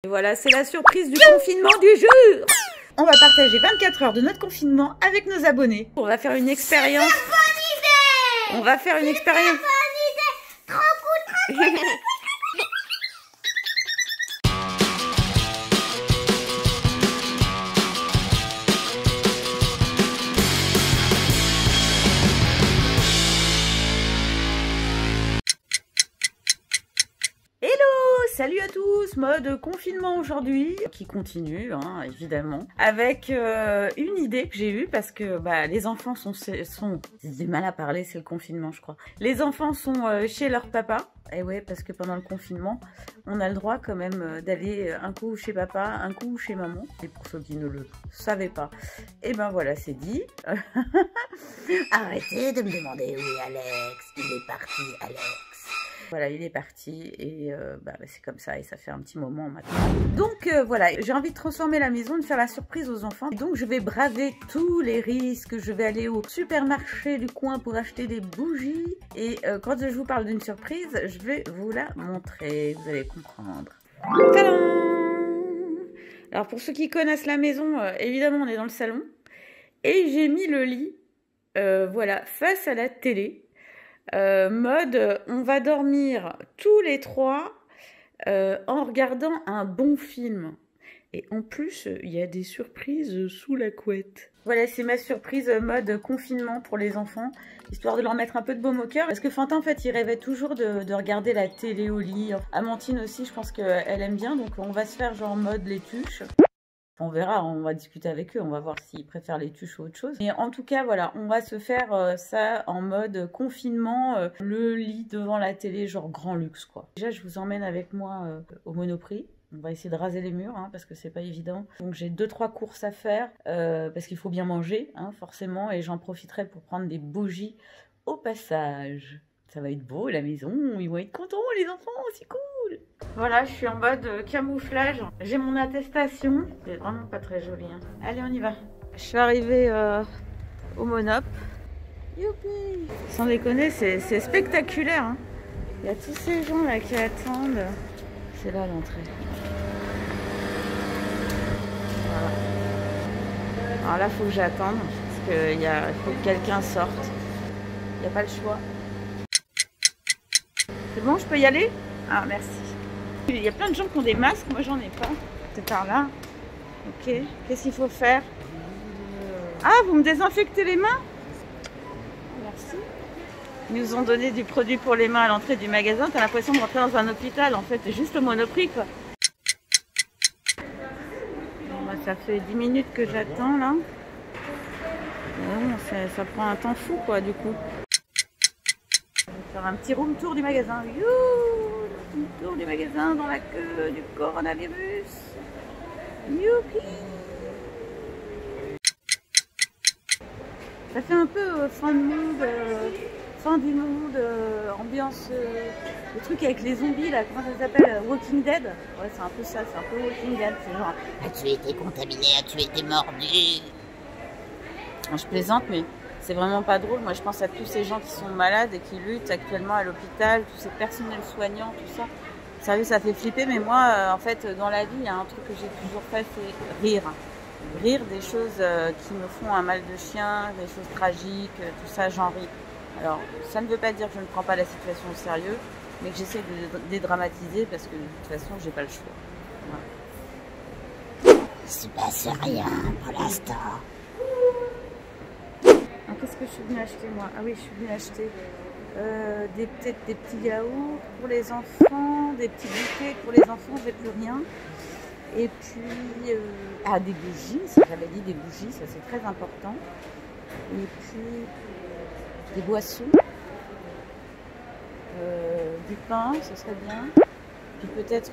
Et voilà, c'est la surprise du confinement du jour. On va partager 24 heures de notre confinement avec nos abonnés. On va faire une expérience. On va faire une expérience. Trop cool. Salut à tous, mode confinement aujourd'hui, qui continue, hein, évidemment, avec une idée que j'ai eue, parce que les enfants sont j'ai du mal à parler, c'est le confinement je crois. Les enfants sont chez leur papa, et ouais, parce que pendant le confinement, on a le droit quand même d'aller un coup chez papa, un coup chez maman, et pour ceux qui ne le savaient pas, et ben voilà, c'est dit. Arrêtez de me demander où est Alex, il est parti Alex. Voilà, il est parti et c'est comme ça et ça fait un petit moment maintenant. Donc voilà, j'ai envie de transformer la maison, de faire la surprise aux enfants. Donc je vais braver tous les risques, je vais aller au supermarché du coin pour acheter des bougies. Et quand je vous parle d'une surprise, je vais vous la montrer, vous allez comprendre. Tadam! Alors pour ceux qui connaissent la maison, évidemment on est dans le salon. Et j'ai mis le lit, voilà, face à la télé. Mode, on va dormir tous les trois en regardant un bon film. Et en plus, il y a des surprises sous la couette. Voilà, c'est ma surprise mode confinement pour les enfants, histoire de leur mettre un peu de baume au cœur. Parce que Fantin, en fait, il rêvait toujours de regarder la télé au lit. Amantine aussi, je pense qu'elle aime bien, donc on va se faire genre mode les tuches. On verra, on va discuter avec eux, on va voir s'ils préfèrent les tuches ou autre chose. Mais en tout cas, voilà, on va se faire ça en mode confinement, le lit devant la télé, genre grand luxe, quoi. Déjà, je vous emmène avec moi au Monoprix. On va essayer de raser les murs, hein, parce que c'est pas évident. Donc j'ai 2-3 courses à faire, parce qu'il faut bien manger, hein, forcément. Et j'en profiterai pour prendre des bougies au passage. Ça va être beau, la maison, ils vont être contents, les enfants, c'est cool. Voilà, je suis en mode camouflage. J'ai mon attestation. C'est vraiment pas très joli. Hein. Allez, on y va. Je suis arrivée au Monop. Youpi! Sans déconner, c'est spectaculaire. Hein. Il y a tous ces gens là qui attendent. C'est là l'entrée. Voilà. Alors là, il faut que j'attende. Parce qu'il faut que quelqu'un sorte. Il n'y a pas le choix. C'est bon, je peux y aller? Ah, merci. Il y a plein de gens qui ont des masques, moi j'en ai pas. C'est par là. Ok, qu'est-ce qu'il faut faire? Ah, vous me désinfectez les mains? Merci. Ils nous ont donné du produit pour les mains à l'entrée du magasin. T'as l'impression de rentrer dans un hôpital, en fait, c'est juste le Monoprix, quoi. Bon, ça fait 10 minutes que j'attends, là. Bon, ça prend un temps fou, quoi, du coup. Faire un petit room tour du magasin. Youhou, tour du magasin dans la queue du coronavirus. Youpi. Ça fait un peu fin de monde, fin du monde, ambiance, le truc avec les zombies là, comment ça s'appelle, Walking Dead. Ouais, c'est un peu ça, c'est un peu Walking Dead. C'est genre, as-tu été contaminé, as-tu été mordu? Je plaisante, mais c'est vraiment pas drôle. Moi, je pense à tous ces gens qui sont malades et qui luttent actuellement à l'hôpital, tous ces personnels soignants, tout ça. Sérieux, ça fait flipper, mais moi, en fait, dans la vie, il y a un truc que j'ai toujours fait, c'est rire. Rire des choses qui me font un mal de chien, des choses tragiques, tout ça, j'en ris. Alors, ça ne veut pas dire que je ne prends pas la situation au sérieux, mais que j'essaie de dédramatiser parce que de toute façon, j'ai pas le choix. Voilà. Il se passe rien pour l'instant. Qu'est-ce que je suis venue acheter moi? Ah oui, je suis venue acheter peut-être des petits yaourts pour les enfants, des petits bouquets pour les enfants, j'ai plus rien. Et puis, des bougies, ça j'avais dit des bougies, ça c'est très important. Et puis, des boissons, du pain, ça serait bien. Puis peut-être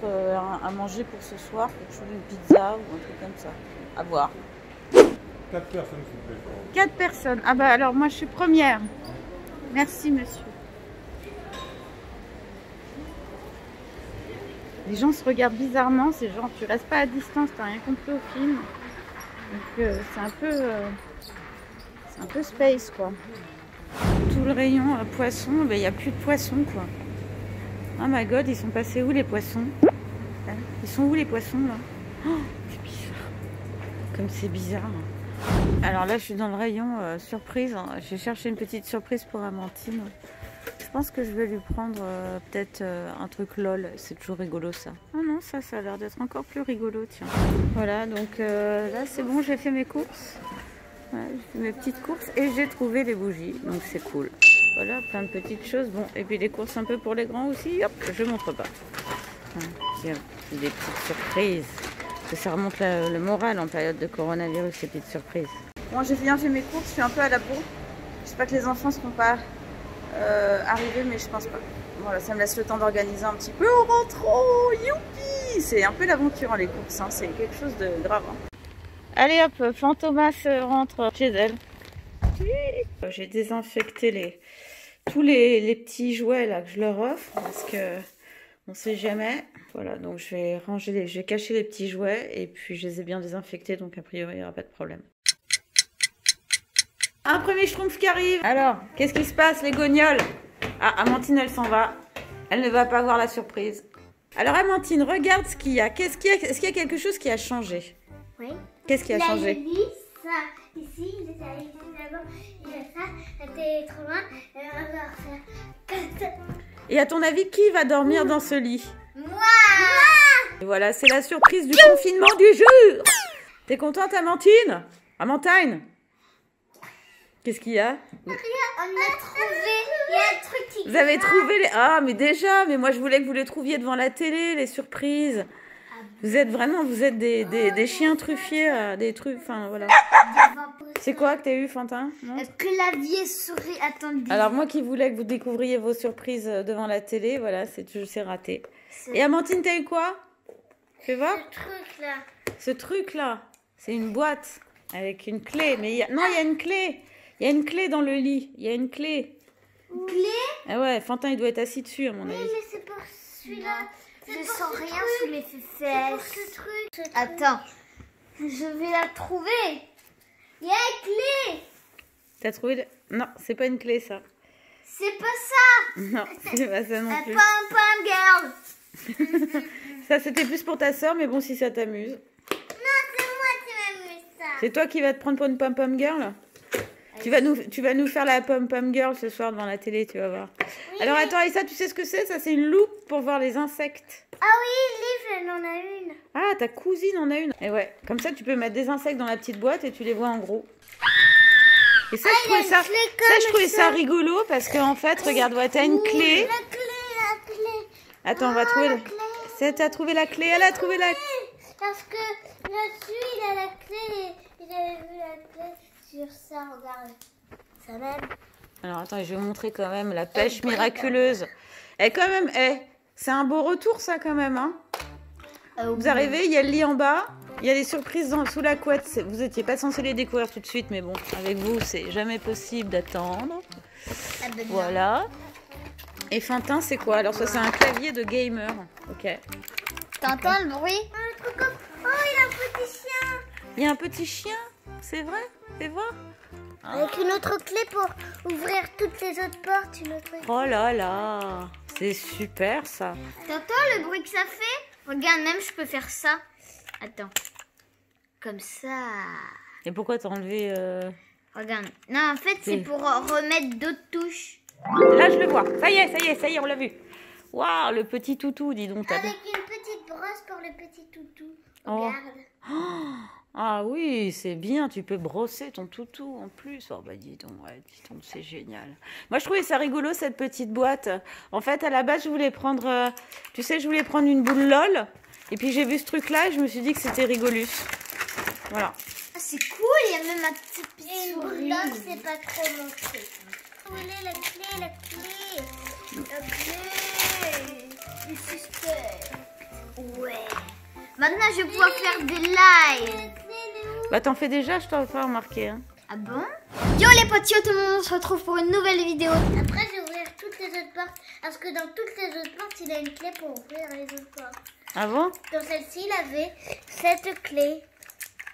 à manger pour ce soir, quelque chose, une pizza ou un truc comme ça, à voir. 4 personnes, s'il vous plaît. 4 personnes. Ah bah alors moi je suis première. Merci monsieur. Les gens se regardent bizarrement, c'est genre tu restes pas à distance, t'as rien compris au film. Donc c'est un peu space quoi. Tout le rayon poisson, il n'y a plus de poissons quoi. Oh my god, ils sont passés où les poissons? Hein, ils sont où les poissons là? Oh, c'est bizarre. Comme c'est bizarre. Alors là, je suis dans le rayon surprise. J'ai cherché une petite surprise pour Amandine. Je pense que je vais lui prendre peut-être un truc LOL. C'est toujours rigolo ça. Oh non, ça a l'air d'être encore plus rigolo, tiens. Voilà, donc là c'est bon, j'ai fait mes courses. Ouais, j'ai fait mes petites courses et j'ai trouvé les bougies. Donc c'est cool. Voilà, plein de petites choses. Bon, et puis les courses un peu pour les grands aussi. Hop, je montre pas. Des petites surprises. Parce que ça remonte le moral en période de coronavirus, ces petites surprises. Bon, j'ai bien fait mes courses, je suis un peu à la bourre. J'espère que les enfants ne seront pas arrivés, mais je pense pas. Voilà, ça me laisse le temps d'organiser un petit peu. On rentre, oh, youpi! C'est un peu l'aventure, hein, les courses, hein. C'est quelque chose de grave. Hein. Allez hop, Fantomas rentre chez elle. J'ai désinfecté tous les petits jouets là que je leur offre parce que on sait jamais. Voilà, donc je vais ranger je vais cacher les petits jouets et puis je les ai bien désinfectés, donc a priori il n'y aura pas de problème. Un premier schtroumpf qui arrive. Alors, qu'est-ce qui se passe, les gognoles? Ah, Amandine, elle s'en va. Elle ne va pas voir la surprise. Alors, Amandine, regarde ce qu'il y a. Est-ce qu'il y a quelque chose qui a changé? Oui. Qu'est-ce qui a changé? Il a dit ça. Ici, il est allé d'abord. Il a ça. C'était trop loin. Et on va refaire. Et à ton avis, qui va dormir dans ce lit? Moi. Et voilà, c'est la surprise du confinement du jour. T'es contente, Amandine? Amandine? Qu'est-ce qu'il y a? On a trouvé. Il y a un truc qui. Vous avez trouvé les... Ah, mais déjà, mais moi je voulais que vous les trouviez devant la télé, les surprises. Vous êtes des chiens truffiers, des trucs, enfin voilà. C'est quoi que t'as eu, Fantin? Clavier, souris, attendez. Alors moi qui voulais que vous découvriez vos surprises devant la télé, voilà, c'est raté. Et Amandine, t'as eu quoi? Fais voir. Ce truc-là, c'est une boîte avec une clé. Mais il y a une clé. Il y a une clé dans le lit. Il y a une clé. Une clé? Ah ouais, Fantin, il doit être assis dessus, à mon avis. Oui, mais c'est pour celui-là. Je sens rien sous les fesses. Attends, je vais la trouver. Il y a une clé. T'as trouvé Non, c'est pas une clé, ça. C'est pas ça. Non, c'est pas ça non plus. Pom girl. Ça, c'était plus pour ta soeur, mais bon, si ça t'amuse. Non, c'est moi qui m'amuse ça. C'est toi qui vas te prendre pour une pom-pom girl? Tu vas nous faire la pom-pom girl ce soir devant la télé, tu vas voir. Oui, alors attends, Aïssa, tu sais ce que c'est? Ça, c'est une loupe pour voir les insectes. Ah oui, Liv, elle en a une. Ah, ta cousine en a une. Et ouais, comme ça, tu peux mettre des insectes dans la petite boîte et tu les vois en gros. Et ça, je trouvais ça rigolo parce qu'en fait, regarde, ouais, t'as une clé. La clé. Attends, on va trouver... T'as trouvé la clé? Elle a trouvé la clé. Parce que là-dessus, il a la clé. Il avait vu la clé sur ça, regarde. Ça même. Alors attends, je vais vous montrer quand même la pêche miraculeuse. Et quand même, c'est un beau retour ça quand même. Hein. Vous arrivez, il y a le lit en bas, il y a les surprises sous la couette. Vous n'étiez pas censé les découvrir tout de suite, mais bon, avec vous, c'est jamais possible d'attendre. Voilà. Et Fantin, c'est quoi? Alors ça, c'est un clavier de gamer. Ok. T'entends le bruit? Oh, il y a un petit chien. Il y a un petit chien? C'est vrai? Fais voir. Avec une autre clé pour ouvrir toutes les autres portes. Oh là là, c'est super ça. T'entends le bruit que ça fait? Regarde, même je peux faire ça. Attends. Comme ça. Et pourquoi t'as enlevé Regarde. Non, en fait, c'est pour remettre d'autres touches. Là, je le vois. Ça y est, on l'a vu. Waouh, le petit toutou, dis donc. Avec une petite brosse pour le petit toutou. Regarde. Oh. Ah oui, c'est bien, tu peux brosser ton toutou en plus. Oh bah dis donc, c'est génial. Moi je trouvais ça rigolo cette petite boîte. En fait, à la base, je voulais prendre, tu sais, je voulais prendre une boule LOL. Et puis j'ai vu ce truc-là et je me suis dit que c'était rigolus. Voilà. Ah, c'est cool, il y a même un petit souris. Une boule LOL, c'est pas trop mon truc. Où est la clé? Le suspect. Ouais. Maintenant, je vais pouvoir faire des lives. Bah t'en fais déjà, je t'en fais remarquer. Hein. Ah bon? Yo les potes, tout le monde, on se retrouve pour une nouvelle vidéo. Après, je vais ouvrir toutes les autres portes. Parce que dans toutes les autres portes, il a une clé pour ouvrir les autres portes. Ah bon? Dans celle-ci, il avait cette clé.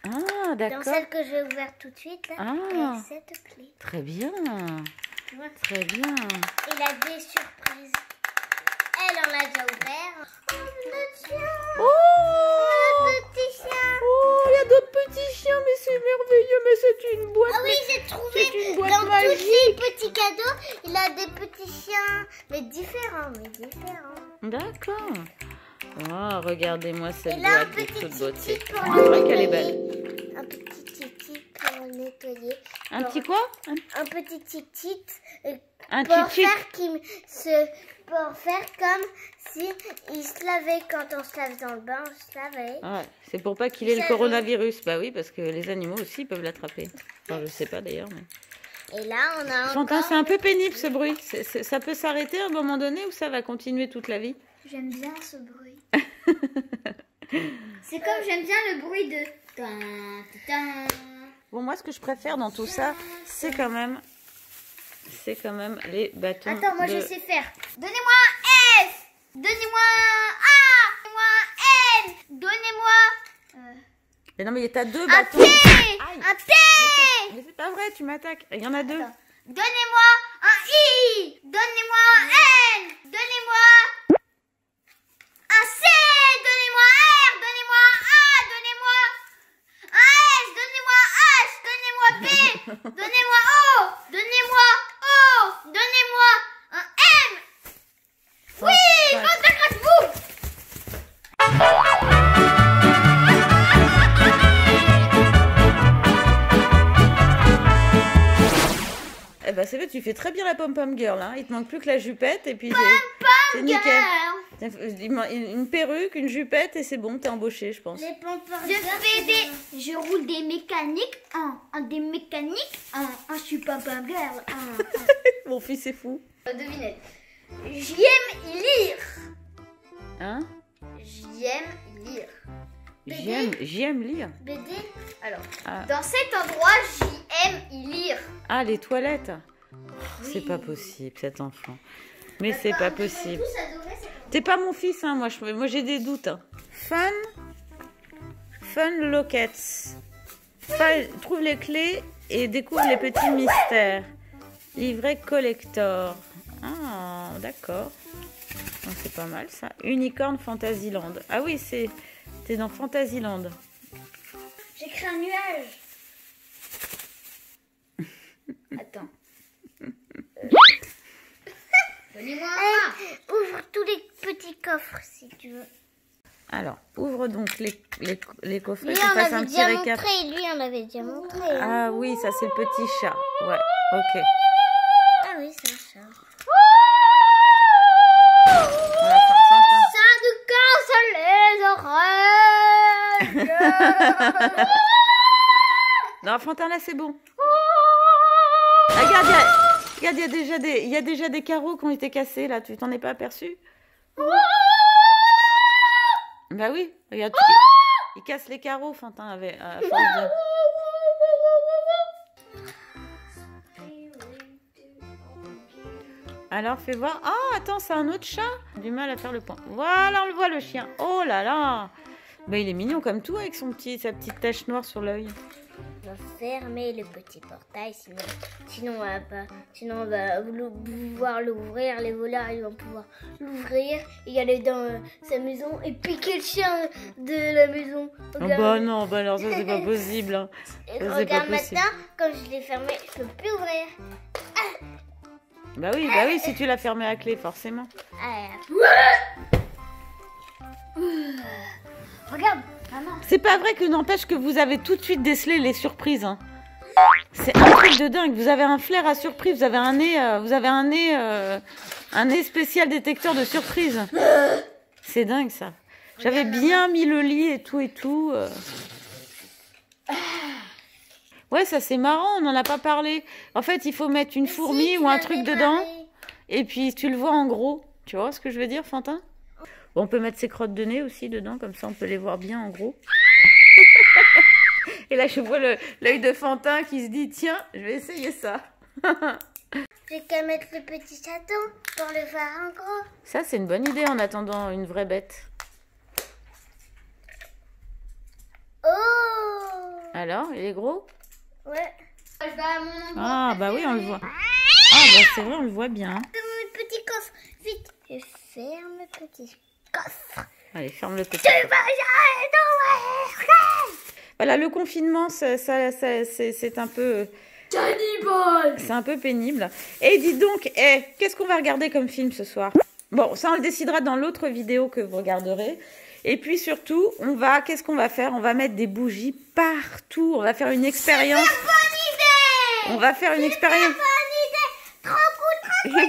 Ah, d'accord. Dans celle que je vais ouvrir tout de suite, là, il y a cette clé. Très bien. Ouais. Très bien. Il a des surprises. Elle on l'a déjà ouvert. Oh, le chien. Oh, Le petit chien. oh, il y a d'autres petits chiens, mais c'est merveilleux, mais c'est une boîte. Ah oui, j'ai trouvé c'est une boîte dans magique. tous ces petits cadeaux, il a des petits chiens, mais différents, D'accord. Oh, regardez-moi cette Et là, un boîte de petit toute beauté. titi pour C'est le vrai qu'elle est nettoyer. belle. Un petit titi pour le nettoyer. Un petit quoi? Un petit titi Un pour titi. pour faire comme si il se lavait quand on se lave dans le bain, on se lavait. Ah, c'est pour pas qu'il ait le Ça, coronavirus. Bah oui, parce que les animaux aussi peuvent l'attraper. Enfin, je sais pas d'ailleurs. Mais... Et là, on a Fantin, encore... c'est un peu pénible ce bruit. Ça peut s'arrêter à un moment donné ou ça va continuer toute la vie? J'aime bien ce bruit. C'est comme j'aime bien le bruit de... Bon, moi, ce que je préfère dans tout ça, c'est quand même les bâtons. Attends, moi de... je sais faire. Donnez-moi un S. Donnez-moi un A. Donnez-moi un N. Donnez-moi Mais non, mais t'as deux un bâtons. T. Aïe. Un T. Mais c'est pas vrai, tu m'attaques. Il y en a deux. Attends. Donnez-moi un I. Donnez-moi un N. Donnez-moi un C. Donnez-moi un R. Donnez-moi un A. Donnez-moi un S. Donnez-moi un H. Donnez-moi P. Donnez-moi O. Donnez-moi O. Donnez-moi un M. Oui, Ouais. concentrez-vous. Eh ben, c'est vrai, tu fais très bien la pom-pom girl. Hein. Il te manque plus que la jupette et puis c'est nickel. Une perruque, une jupette et c'est bon, t'es embauché, je pense. Je roule des mécaniques je suis pom-pom girl. Mon fils est fou. Devinez. J'aime lire. Hein? J'aime lire. J'aime lire. BD. Alors, Ah. dans cet endroit, j'aime lire. Ah, les toilettes. Oui. C'est pas possible, cet enfant. Mais c'est pas possible. Tous adorer cet T'es pas mon fils, hein, moi j'ai des doutes. Hein. Fun Lockets. Trouve les clés et découvre les petits mystères. Livret collector. Ah, d'accord. Oh, c'est pas mal ça. Unicorn Fantasyland. Ah oui, t'es dans Fantasyland. J'écris un nuage. Attends. Donnez-moi un. Ouvre tous les petits coffres si tu veux. Alors, ouvre donc les coffrets. Lui, Tu on fasses un avait petit déjà récap. montré. Lui, on avait déjà montré. Ah oui, ça c'est le petit chat. Ouais, ok. Ah oui, c'est un chat. Voilà, Fantin. Ça nous casse les oreilles. Non, Fantin, là c'est bon. Ah, regarde, il y a déjà des carreaux qui ont été cassés là. Tu t'en es pas aperçu? Bah oui, regarde. Il casse les carreaux, Fantin, avec à force de... Alors, fais voir. Ah, attends, c'est un autre chat. Du mal à faire le point. Voilà, on le voit, le chien. Oh là là. Bah, il est mignon comme tout avec sa petite tache noire sur l'œil. On va fermer le petit portail, sinon on va pouvoir l'ouvrir. Les voleurs ils vont pouvoir l'ouvrir et aller dans sa maison et piquer le chien de la maison. Oh, bah non, bah alors ça c'est pas possible. Hein. Et Ça, c'est regarde pas possible. maintenant, comme je l'ai fermé, je peux plus ouvrir. Bah oui, si tu l'as fermé à clé, forcément. Regarde, maman. C'est pas vrai que n'empêche que vous avez tout de suite décelé les surprises. Hein. C'est un truc de dingue. Vous avez un flair à surprise. Vous avez un nez spécial détecteur de surprise. C'est dingue ça. J'avais bien mis le lit et tout. Ouais, ça c'est marrant. On n'en a pas parlé. En fait, il faut mettre une fourmi ou un truc dedans. Et puis tu le vois en gros. Tu vois ce que je veux dire, Fantin? Bon, on peut mettre ses crottes de nez aussi dedans, comme ça on peut les voir bien en gros. Et là je vois l'œil de Fantin qui se dit tiens, je vais essayer ça. J'ai qu'à mettre le petit chaton pour le faire en gros. Ça c'est une bonne idée en attendant une vraie bête. Oh! Alors, il est gros? Ouais. Je vais à mon endroit. Ah bah oui, on le voit. Ah bah c'est vrai, on le voit bien. Mon petit coffre, vite. ferme le petit coffre. Allez, ferme le petit. Tu vas jamais t'ouvrir. Voilà, le confinement, c'est un peu... Cannibale. C'est un peu pénible. Et dis donc, qu'est-ce qu'on va regarder comme film ce soir? Bon, ça on le décidera dans l'autre vidéo que vous regarderez. Et puis surtout, qu'est-ce qu'on va faire? On va mettre des bougies partout. On va faire une expérience. Super bonne idée. On va faire une expérience. Bonne idée. Trop cool.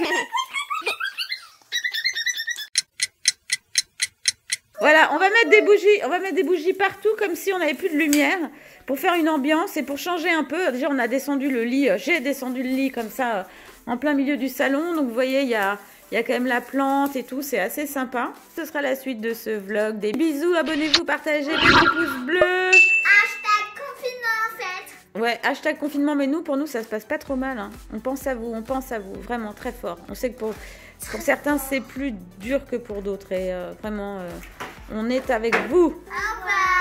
Voilà, on va mettre des bougies partout comme si on n'avait plus de lumière pour faire une ambiance et pour changer un peu. Déjà, on a descendu le lit, j'ai descendu le lit comme ça en plein milieu du salon. Donc, vous voyez, il y a quand même la plante et tout, c'est assez sympa. Ce sera la suite de ce vlog. Des bisous, abonnez-vous, partagez, petit pouce bleu. Hashtag confinement en fait. Ouais, hashtag confinement, mais pour nous, ça se passe pas trop mal. Hein. On pense à vous, vraiment très fort. On sait que pour certains, c'est plus dur que pour d'autres et vraiment, on est avec vous. Au revoir.